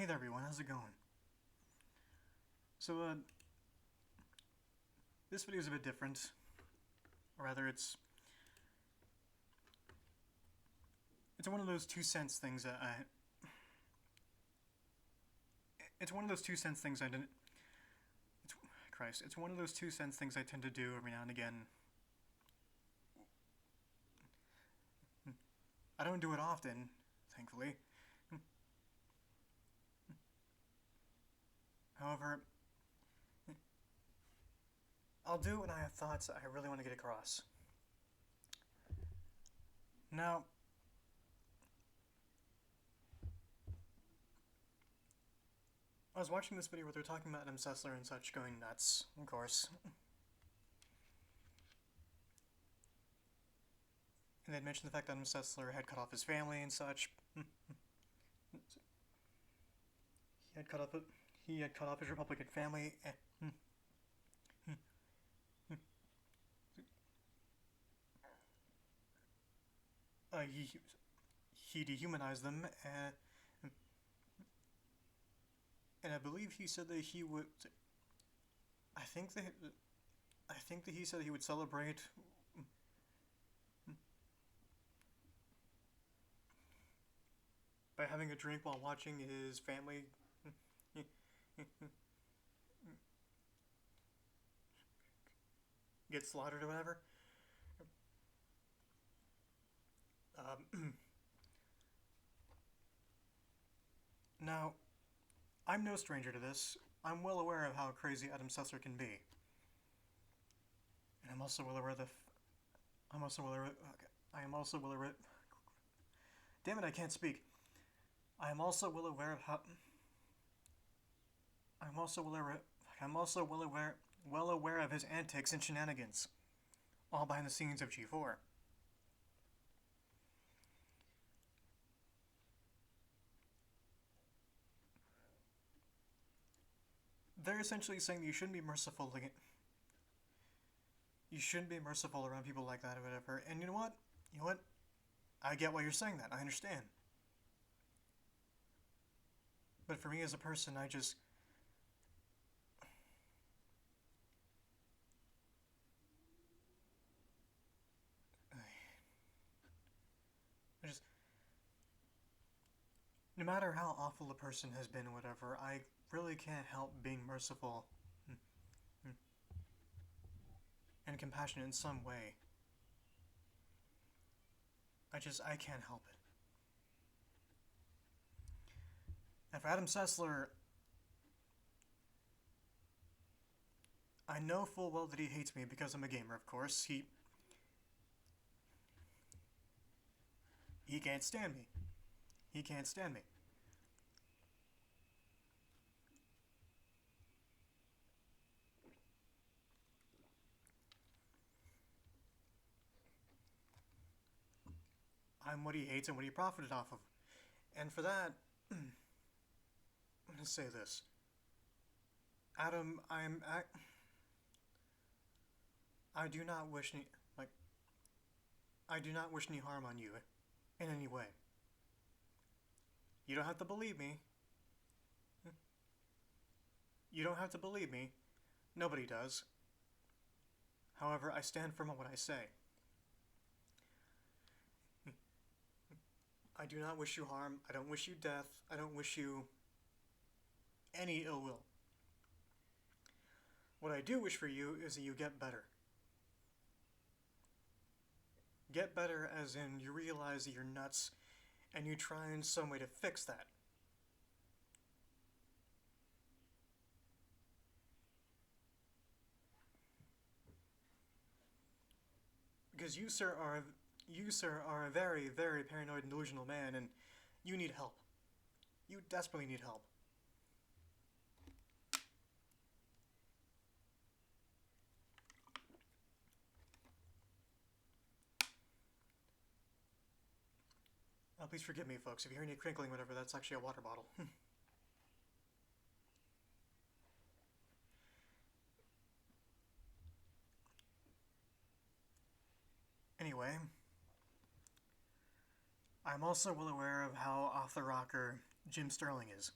Hey there everyone, how's it going? So, this video is a bit different. Or rather, it's one of those 2 cents things that it's one of those 2 cents things I didn't... It's one of those 2 cents things I tend to do every now and again. I don't do it often, thankfully. However, I'll do it when I have thoughts that I really want to get across. Now, I was watching this video where they're talking about Adam Sessler and such going nuts, of course. And they'd mentioned the fact that Adam Sessler had cut off his family and such. He had cut off his Republican family. He dehumanized them, and I believe he said that he would. I think that he said he would celebrate by having a drink while watching his family get slaughtered or whatever. Now, I'm no stranger to this. I'm well aware of how crazy Adam Sessler can be. And I'm also well aware of damn it, I can't speak. I'm also well aware of how... I'm also well aware of his antics and shenanigans. All behind the scenes of G4. They're essentially saying that you shouldn't be merciful. You shouldn't be merciful around people like that or whatever. And you know what? I get why you're saying that. I understand. But for me as a person, I just... No matter how awful a person has been or whatever, I really can't help being merciful and compassionate in some way. I can't help it. And for Adam Sessler, I know full well that he hates me because I'm a gamer, of course. He can't stand me. He can't stand me. I'm what he hates and what he profited off of. And for that, I'm gonna say this. Adam, I do not wish any harm on you in any way. You don't have to believe me. You don't have to believe me. Nobody does. However, I stand firm on what I say. I do not wish you harm. I don't wish you death. I don't wish you any ill will. What I do wish for you is that you get better. Get better as in you realize that you're nuts and you try in some way to fix that. Because you, sir, are a very, very paranoid and delusional man, and you need help. You desperately need help. Please forgive me, folks. If you hear any crinkling, whatever, that's actually a water bottle. Anyway, I'm also well aware of how off the rocker Jim Sterling is.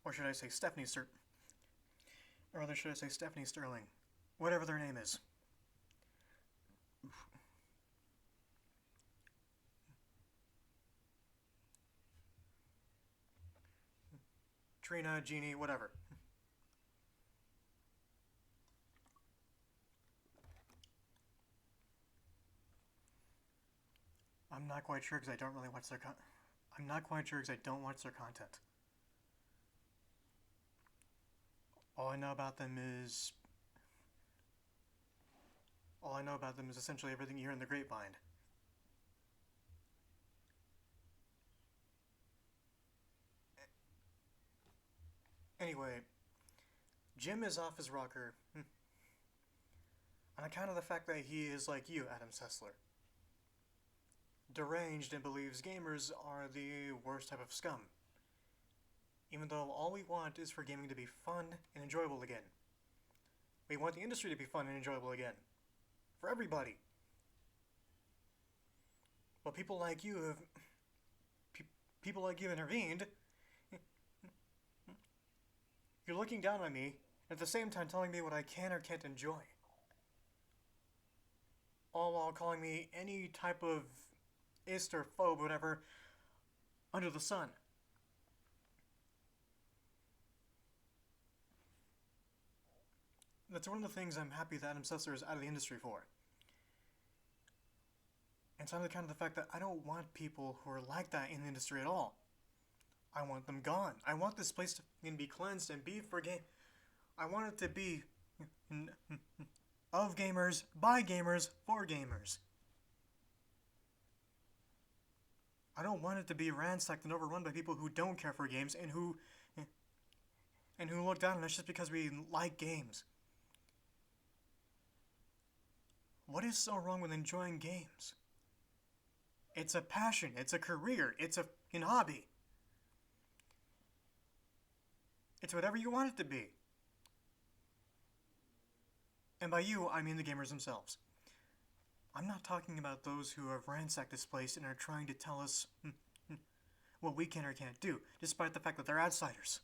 Or should I say Stephanie or rather should I say Stephanie Sterling? Whatever their name is. Trina, Jeannie, whatever. I'm not quite sure because I don't really watch their I'm not quite sure because I don't watch their content. All I know about them is essentially everything you hear in the grapevine. Anyway, Jim is off his rocker on account of the fact that he is like you, Adam Sessler. Deranged and believes gamers are the worst type of scum. Even though all we want is for gaming to be fun and enjoyable again. We want the industry to be fun and enjoyable again. For everybody. But people like you have... people like you intervened. You're looking down on me, and at the same time telling me what I can or can't enjoy. All while calling me any type of ist or phobe, whatever, under the sun. That's one of the things I'm happy that Adam Sessler is out of the industry for. And it's on account of the fact that I don't want people who are like that in the industry at all. I want them gone. I want this place to be cleansed and be for game. I want it to be of gamers, by gamers, for gamers. I don't want it to be ransacked and overrun by people who don't care for games and who look down on us just because we like games. What is so wrong with enjoying games? It's a passion, it's a career, it's a hobby. It's whatever you want it to be. And by you, I mean the gamers themselves. I'm not talking about those who have ransacked this place and are trying to tell us what we can or can't do, despite the fact that they're outsiders.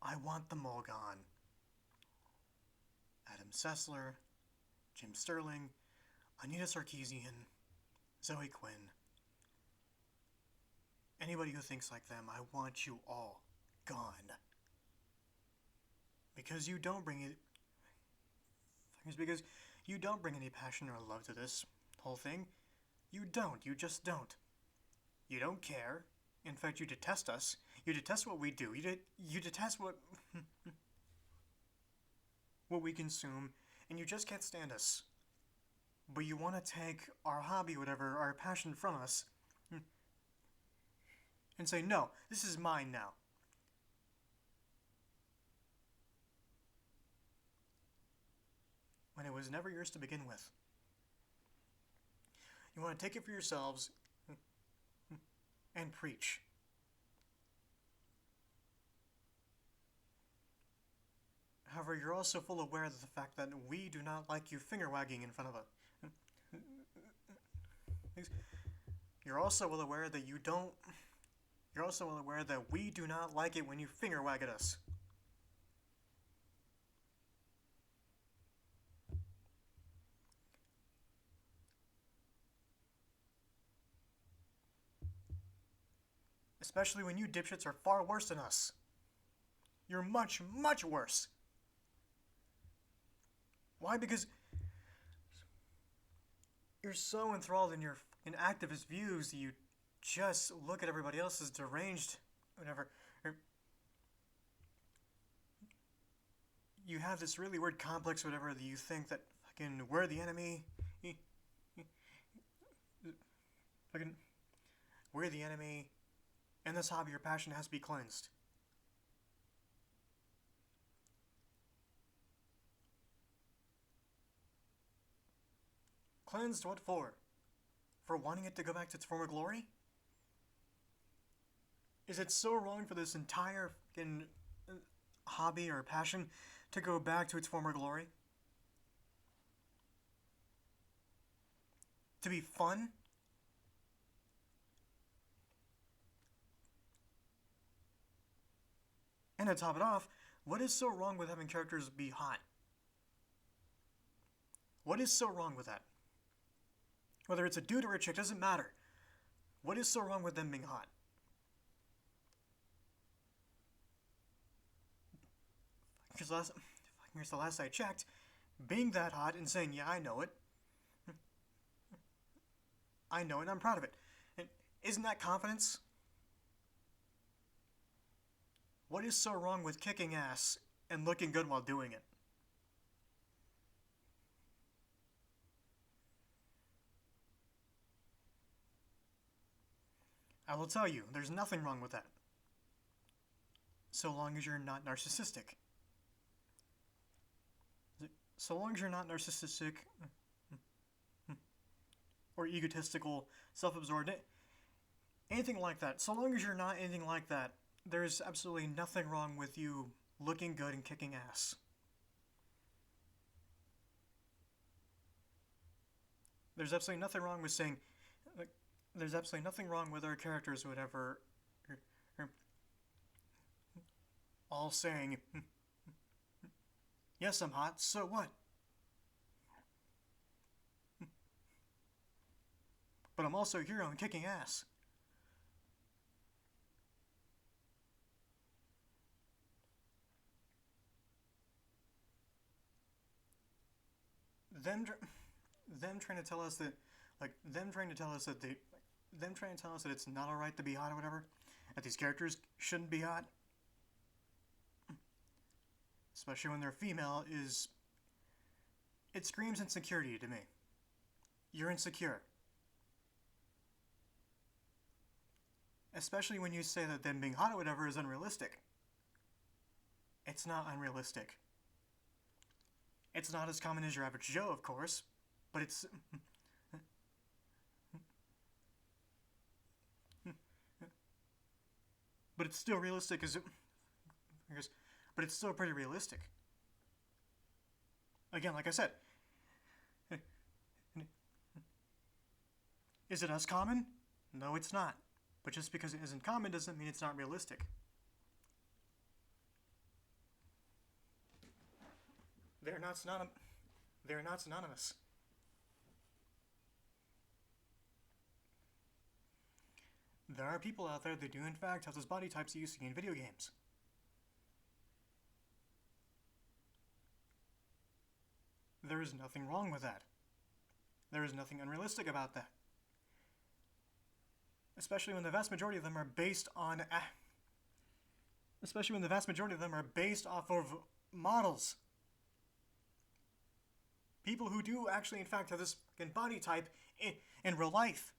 I want them all gone. Adam Sessler, Jim Sterling, Anita Sarkeesian, Zoe Quinn. Anybody who thinks like them, I want you all gone. Because you don't bring it... Because you don't bring any passion or love to this whole thing. You don't. You just don't. You don't care. In fact, you detest us. You detest what we do. You detest what... what we consume, and you just can't stand us. But you want to take our hobby, whatever, our passion from us, and say, no, this is mine now. When it was never yours to begin with. You want to take it for yourselves and preach. However, you're also fully aware of the fact that we do not like you finger-wagging in front of us. You're also well aware that you don't... You're also well aware that we do not like it when you finger-wag at us. Especially when you dipshits are far worse than us. You're much, much worse. Why? Because you're so enthralled in your activist views that you just look at everybody else as deranged, whatever. You have this really weird complex, whatever, that you think that fucking we're the enemy. Fucking we're the enemy, and this hobby or passion has to be cleansed. Cleansed what for? For wanting it to go back to its former glory? Is it so wrong for this entire fucking hobby or passion to go back to its former glory? To be fun? And to top it off, what is so wrong with having characters be hot? What is so wrong with that? Whether it's a dude or a chick, doesn't matter. What is so wrong with them being hot? Because the last I checked, being that hot and saying, yeah, I know it, I'm proud of it. And isn't that confidence? What is so wrong with kicking ass and looking good while doing it? I will tell you, there's nothing wrong with that. So long as you're not narcissistic. So long as you're not narcissistic or egotistical, self-absorbed, anything like that. So long as you're not anything like that, there's absolutely nothing wrong with you looking good and kicking ass. There's absolutely nothing wrong with saying, like, there's absolutely nothing wrong with our characters, whatever, all saying, yes, I'm hot, so what? But I'm also a hero and kicking ass. Them trying to tell us that, like, them trying to tell us that them trying to tell us that it's not alright to be hot or whatever, that these characters shouldn't be hot, especially when they're female, it screams insecurity to me. You're insecure. Especially when you say that them being hot or whatever is unrealistic. It's not unrealistic. It's not as common as your average Joe, of course, but it's but it's still realistic but it's still pretty realistic. Again, like I said, is it as common? No, it's not. But just because it isn't common doesn't mean it's not realistic. They're not synonymous. There are people out there that do in fact have those body types that you see in video games. There is nothing wrong with that. There is nothing unrealistic about that. Especially when the vast majority of them are based on off of models. People who do actually in fact have this body type in real life.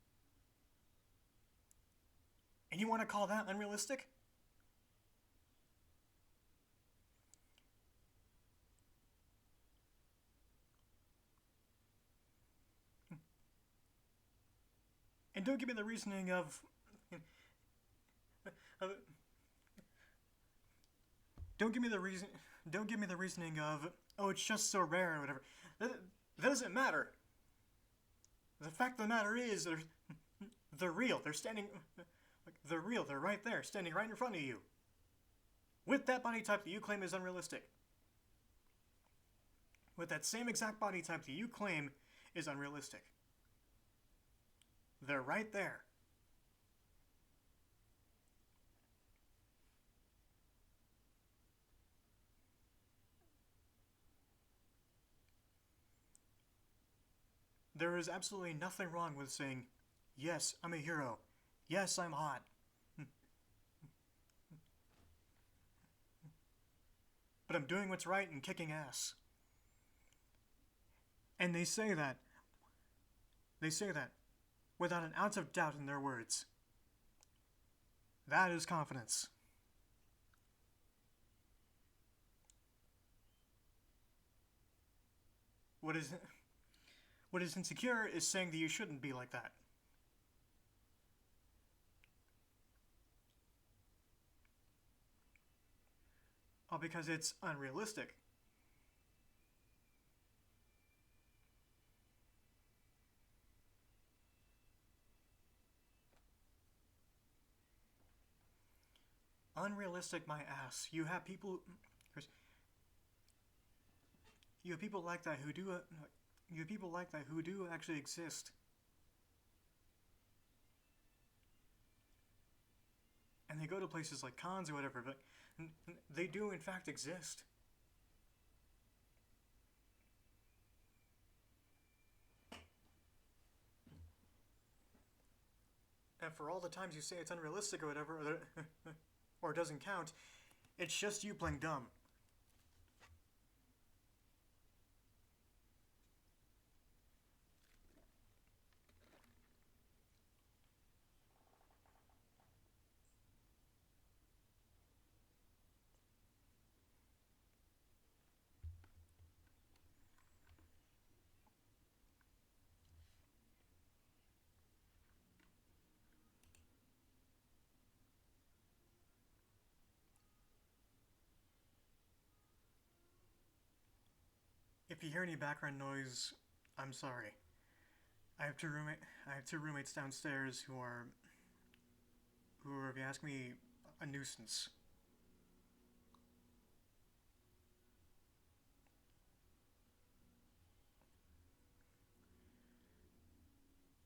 And you want to call that unrealistic? And don't give me the reasoning of don't give me the reasoning of, oh, it's just so rare or whatever. That doesn't matter. The fact of the matter is they're real. They're real. They're right there, standing right in front of you. With that body type that you claim is unrealistic. With that same exact body type that you claim is unrealistic. They're right there. There is absolutely nothing wrong with saying, yes, I'm a hero. Yes, I'm hot. But I'm doing what's right and kicking ass. And they say that without an ounce of doubt in their words. That is confidence. What is insecure is saying that you shouldn't be like that. Oh, because it's unrealistic. Unrealistic, my ass. You have people like that who do. You have people like that who do actually exist, and they go to places like cons or whatever. But they do in fact exist. And for all the times you say it's unrealistic or whatever, or it doesn't count, it's just you playing dumb. If you hear any background noise, I'm sorry. I have two roommates downstairs who are, if you ask me, a nuisance.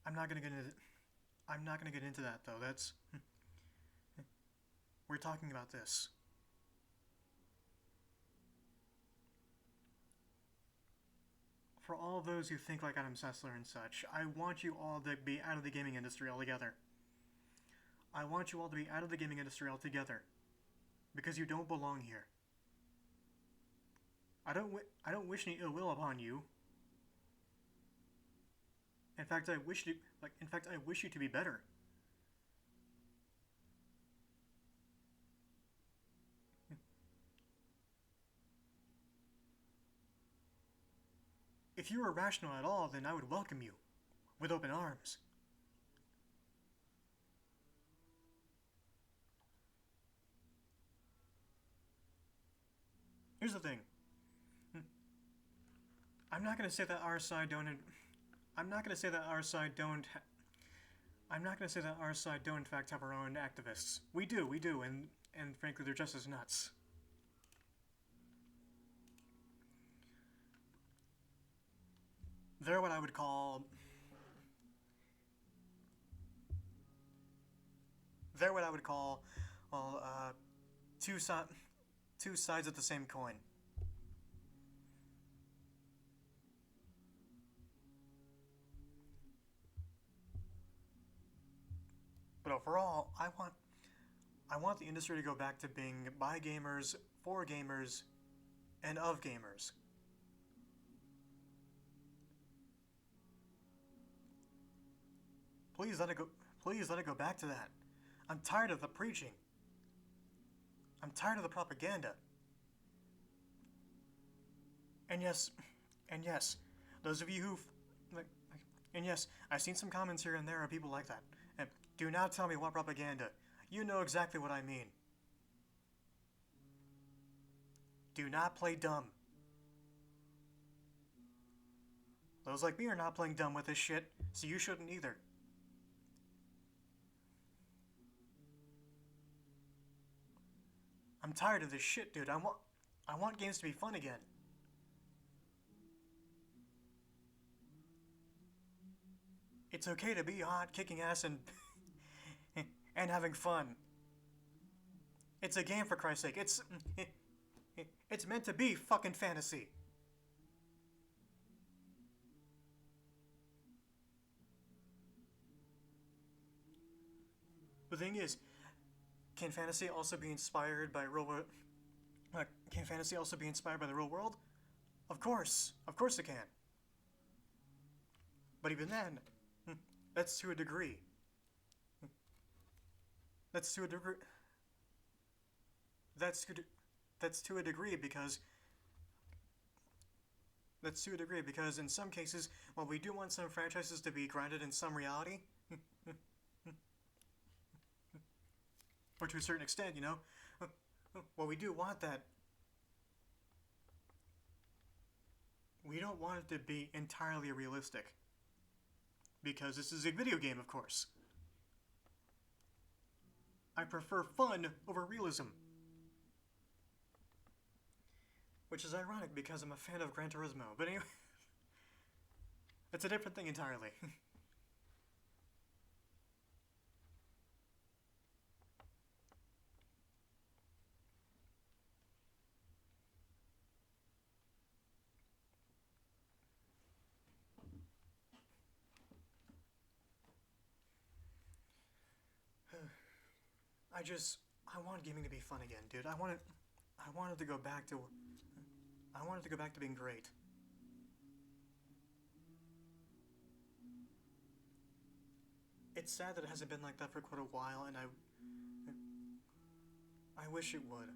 I'm not gonna get into I'm not gonna get into that though. That's we're talking about this. For all those who think like Adam Sessler and such, I want you all to be out of the gaming industry altogether. I want you all to be out of the gaming industry altogether, because you don't belong here. I don't wish any ill will upon you. In fact, I wish you to be better. If you were rational at all, then I would welcome you with open arms. Here's the thing. I'm not gonna say that our side don't. I'm not gonna say that our side don't. I'm not gonna say that our side don't in fact have our own activists. We do, and frankly, they're just as nuts. They're what I would call. They're what I would call, well, two si- two sides of the same coin. But overall, I want the industry to go back to being by gamers, for gamers, and of gamers. Please let it go. Please let it go back to that. I'm tired of the preaching. I'm tired of the propaganda. And yes, and yes, those of you who, like, and yes, I've seen some comments here and there of people like that. And do not tell me what propaganda. You know exactly what I mean. Do not play dumb. Those like me are not playing dumb with this shit, so you shouldn't either. I'm tired of this shit, dude. I want games to be fun again. It's okay to be hot, kicking ass, and and having fun. It's a game, for Christ's sake. It's meant to be fucking fantasy. The thing is, can fantasy also be inspired by real world? Can fantasy also be inspired by the real world? Of course it can. But even then, that's to a degree. That's to a degree. That's to, that's to a degree because in some cases, while we do want some franchises to be grounded in some reality, or to a certain extent, well, we do want that. we don't want it to be entirely realistic. Because this is a video game, of course. I prefer fun over realism. Which is ironic because I'm a fan of Gran Turismo, but anyway, it's a different thing entirely. I want gaming to be fun again, dude. I want it to go back to being great. It's sad that it hasn't been like that for quite a while, and I wish it would.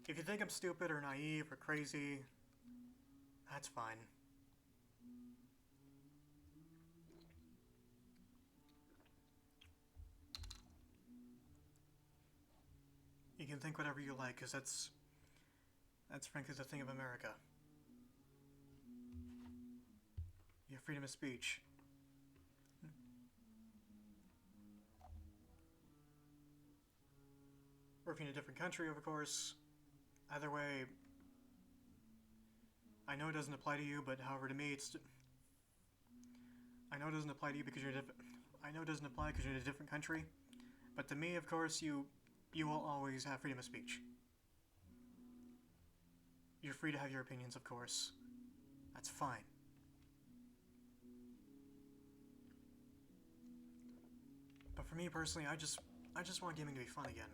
If you think I'm stupid or naive or crazy, that's fine. You can think whatever you like, because that's frankly the thing of America. You have freedom of speech. Or if you're in a different country, of course. Either way, I know it doesn't apply to you, but however, to me, I know it doesn't apply to you because you're I know it doesn't apply because you're in a different country, but to me, of course, you will always have freedom of speech. You're free to have your opinions, of course. That's fine. But for me personally, I just want gaming to be fun again.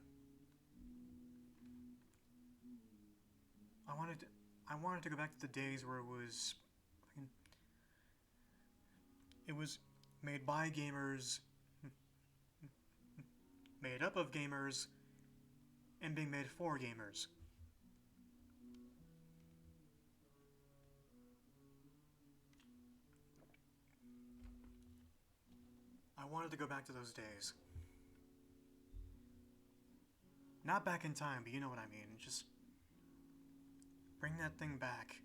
I wanted to go back to the days where it was made by gamers, made up of gamers, and being made for gamers. I wanted to go back to those days. Not back in time, but you know what I mean. Just bring that thing back.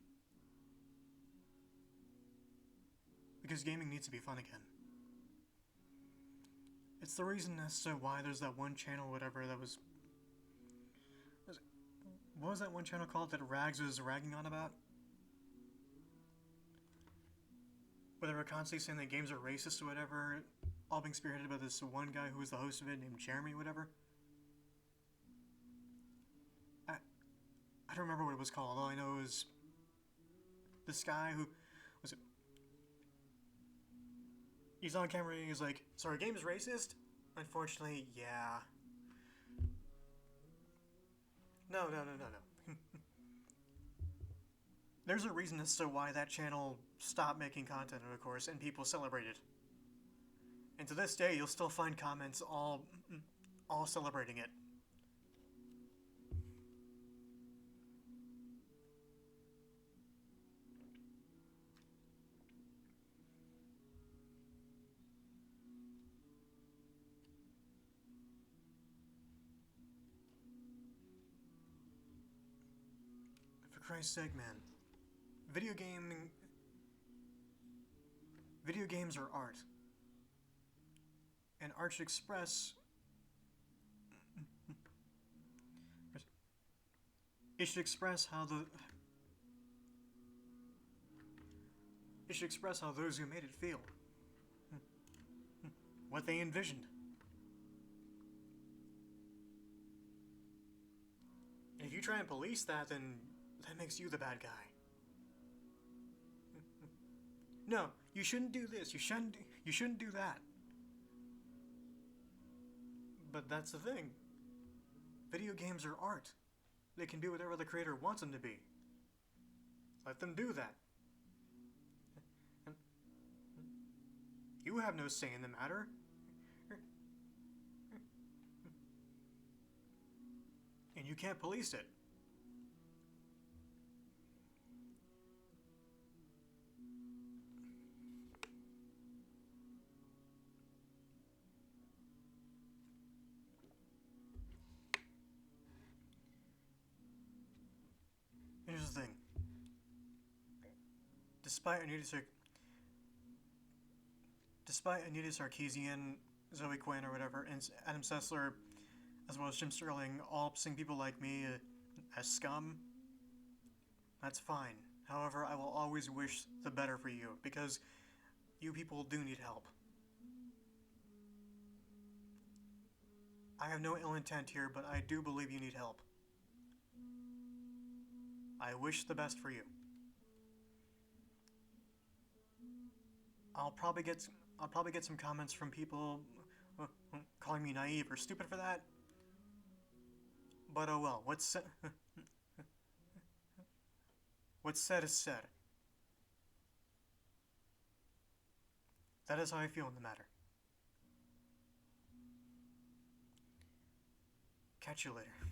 Because gaming needs to be fun again. It's the reason as to why there's that one channel, whatever, that was... What was that one channel called that Rags was ragging on about? Where they were constantly saying that games are racist or whatever, all being spearheaded by this one guy who was the host of it named Jeremy, whatever. I don't remember what it was called. All I know is this guy who was it. He's on camera and he's like, "So our game is racist?" Unfortunately, yeah. No. There's a reason as to why that channel stopped making content, of course, and people celebrate it. And to this day, you'll still find comments all celebrating it. For Christ's sake, man. Video games are art. And art should express... It should express how those who made it feel. What they envisioned. And if you try and police that, then that makes you the bad guy. No, you shouldn't do this. You shouldn't do that. But that's the thing. Video games are art. They can do whatever the creator wants them to be. Let them do that. You have no say in the matter. And you can't police it. despite Anita Sarkeesian, Zoe Quinn, or whatever, and Adam Sessler, as well as Jim Sterling, all seeing people like me as scum, that's fine. However, I will always wish the better for you, because you people do need help. I have no ill intent here, but I do believe you need help. I wish the best for you. I'll probably get some comments from people calling me naive or stupid for that. But oh well, what's said is said. That is how I feel in the matter. Catch you later.